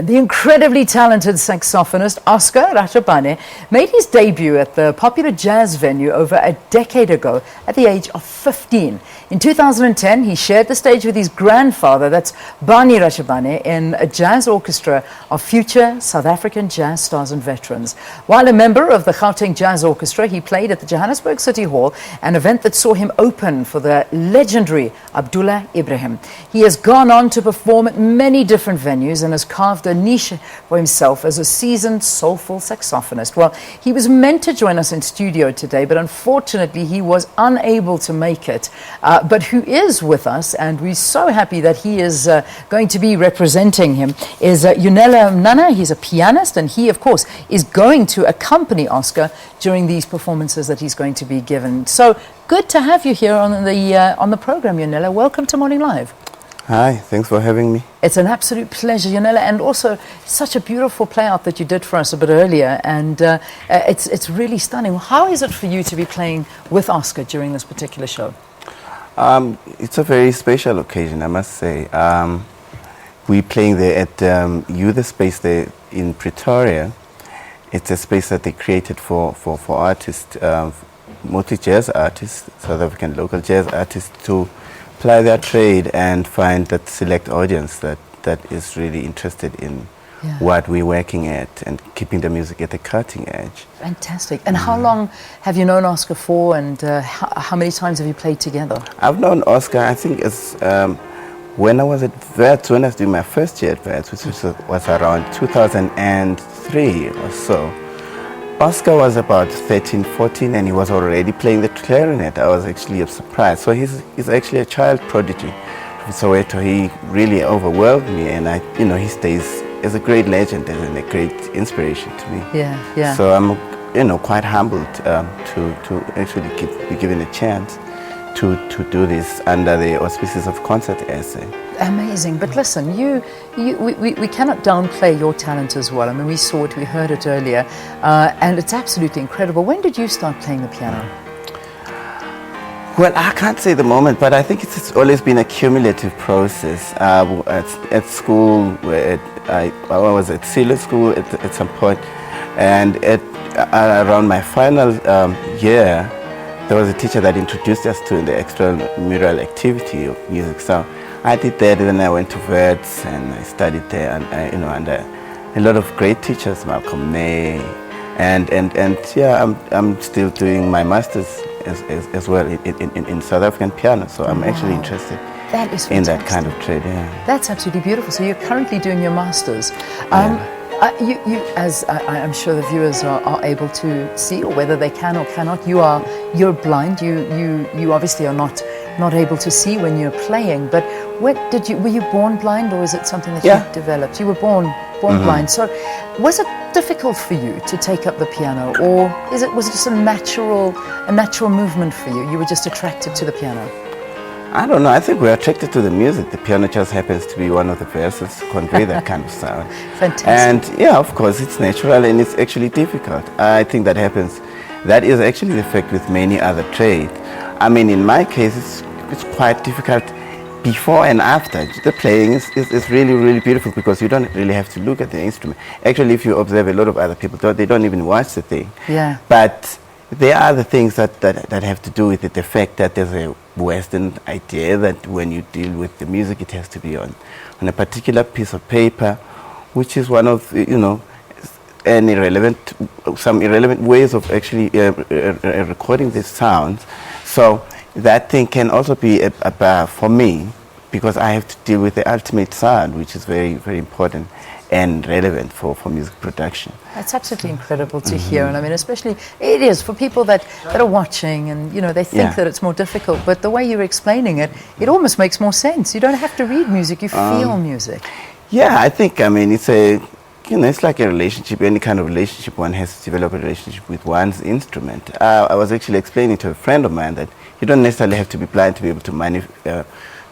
The incredibly talented saxophonist Oscar Rachabane made his debut at the popular jazz venue over a decade ago at the age of 15. In 2010, he shared the stage with his grandfather, that's Barney Rachabane, in a jazz orchestra of future South African jazz stars and veterans. While a member of the Gauteng Jazz Orchestra, he played at the Johannesburg City Hall, an event that saw him open for the legendary Abdullah Ibrahim. He has gone on to perform at many different venues and has carved a niche for himself as a seasoned soulful saxophonist. Well, he was meant to join us in studio today, but unfortunately he was unable to make it. But who is with us, and we're so happy that he is going to be representing him, is Yonela Mnana. He's a pianist, and he, of course, is going to accompany Oscar during these performances that he's going to be given. So good to have you here on the program, Yonela. Welcome to Morning Live. Hi, thanks for having me. It's an absolute pleasure, Yonela, and also such a beautiful play out that you did for us a bit earlier, and it's really stunning. How is it for you to be playing with Oscar during this particular show? It's a very special occasion, I must say. We're playing there at the space there in Pretoria. It's a space that they created for artists, mostly jazz artists, South African local jazz artists, to apply their trade and find that select audience that is really interested in what we're working at and keeping the music at the cutting edge. Fantastic. And how long have you known Oscar for, and how many times have you played together? I've known Oscar, I think it's when I was at Wits, when I was doing my first year at Wits, which was around 2003 or so. Oscar was about 13, 14, and he was already playing the clarinet. I was actually surprised. So he's actually a child prodigy from Soweto. He really overwhelmed me, and he stays as a great legend and a great inspiration to me. Yeah. So I'm, quite humbled to actually be given a chance to do this under the auspices of Concert SA. Amazing. But listen, we cannot downplay your talent as well. I mean, we saw it, we heard it earlier, and it's absolutely incredible. When did you start playing the piano? Well, I can't say the moment, but I think it's always been a cumulative process. At school, I was at Silo School at some point, and around my final year, there was a teacher that introduced us to the extramural activity of music. So I did that, and then I went to Wits and I studied there, and under a lot of great teachers, Malcolm May, and yeah, I'm still doing my masters as well in South African piano. So I'm actually interested in that kind of trade. Yeah. That's absolutely beautiful. So you're currently doing your masters. You, as I'm sure the viewers are able to see, or whether they can or cannot, you're blind. You obviously are not able to see when you're playing. But were you born blind, or is it something that you developed? You were born blind. So was it difficult for you to take up the piano, or was it just a natural movement for you? You were just attracted to the piano? I don't know. I think we're attracted to the music. The piano just happens to be one of the vessels to convey that kind of sound. Fantastic. And yeah, of course, it's natural and it's actually difficult. I think that happens. That is actually the fact with many other trades. I mean, in my case, it's quite difficult before and after. The playing is really, really beautiful because you don't really have to look at the instrument. Actually, if you observe a lot of other people, they don't even watch the thing. Yeah. But there are the things that have to do with it. The fact that there's a Western idea that when you deal with the music, it has to be on a particular piece of paper, which is one of some irrelevant ways of actually recording these sounds. So that thing can also be a bar for me, because I have to deal with the ultimate sound, which is very, very important and relevant for music production. That's absolutely incredible to hear, and I mean, especially it is for people that are watching, and they think that it's more difficult, but the way you're explaining it, it almost makes more sense. You don't have to read music, you feel music. Yeah, I think, I mean, it's it's like a relationship. Any kind of relationship, one has to develop a relationship with one's instrument. I was actually explaining to a friend of mine that you don't necessarily have to be blind to be able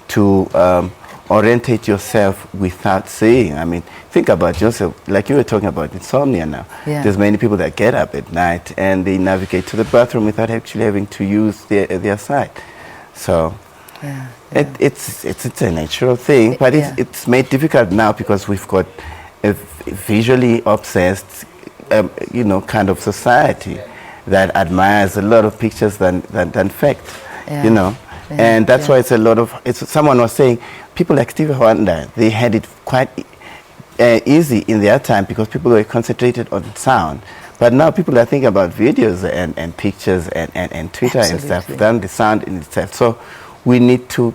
to orientate yourself without seeing. I mean, think about yourself, like you were talking about insomnia now. Yeah. There's many people that get up at night and they navigate to the bathroom without actually having to use their sight. So it's a natural thing, but it's made difficult now because we've got a visually obsessed, kind of society that admires a lot of pictures than fact, Yeah, and that's yeah. why someone was saying, people like Stevie Wonder, they had it quite easy in their time because people were concentrated on sound. But now people are thinking about videos and pictures and Twitter and stuff than the sound in itself. So we need to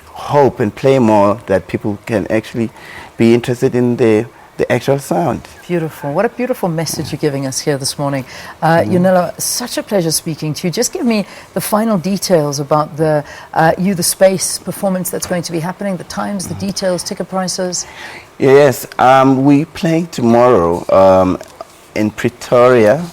hope and play more that people can actually be interested in the actual sound. Beautiful. What a beautiful message you're giving us here this morning. Yonela, such a pleasure speaking to you. Just give me the final details about the You the Space performance that's going to be happening, the times, the details, ticket prices. Yes, we're playing tomorrow in Pretoria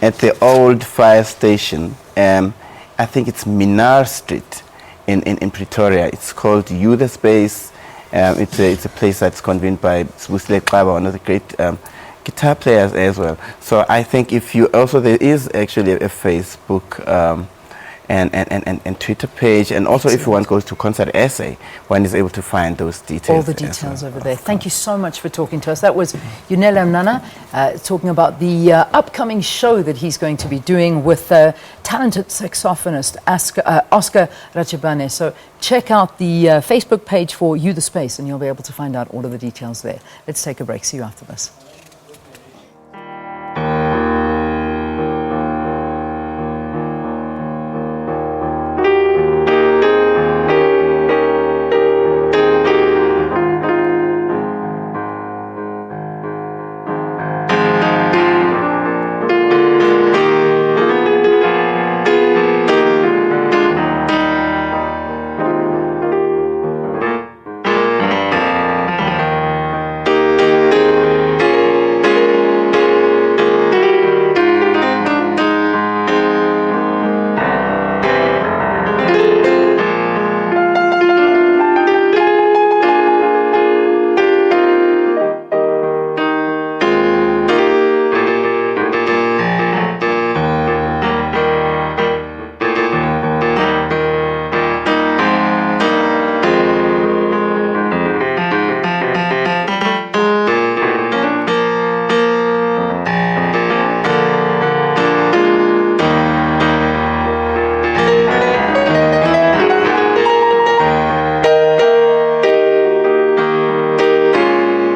at the old fire station. I think it's Minar Street in Pretoria. It's called You the Space. It's a place that's convened by Abdullah Ibrahim, one of the great guitar players as well. So I think there is actually a Facebook and Twitter page, and also if one goes to Concert SA, one is able to find those details. All the details over there. Thank you so much for talking to us. That was Yonela Mnana talking about the upcoming show that he's going to be doing with talented saxophonist Oscar Rachabane. So check out the Facebook page for You the Space and you'll be able to find out all of the details there. Let's take a break. See you after this.